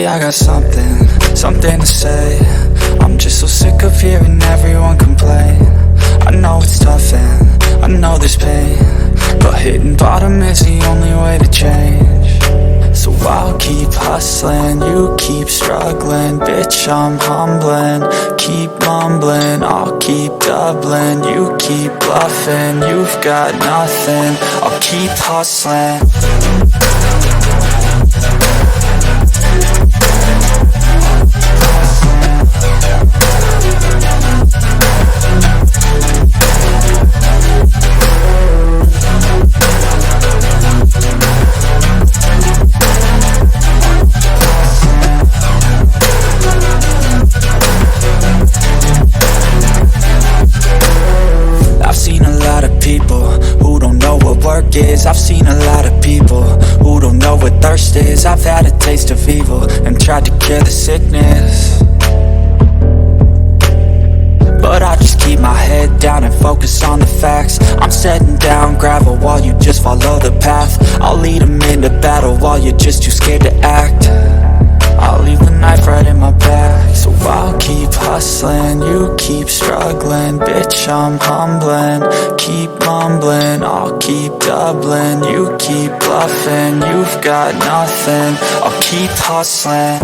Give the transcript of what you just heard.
I got something to say. I'm just so sick of hearing everyone complain. I know it's tough and I know there's pain, but hitting bottom is the only way to change. So I'll keep hustling, you keep struggling. Bitch, I'm humbling, keep mumbling. I'll keep doubling, you keep bluffing. You've got nothing, I'll keep hustling. I've seen a lot of people who don't know what thirst is. I've had a taste of evil and tried to cure the sickness, but I just keep my head down and focus on the facts. I'm setting down gravel while you just follow the path. I'll lead them into battle while you're just too scared to act. I'll leave the knife right in my back. So I'll keep hustling, you keep struggling. Bitch, I'm humbling, keep mumbling. I'll keep doubling, you keep bluffing. You've got nothing, I'll keep hustling.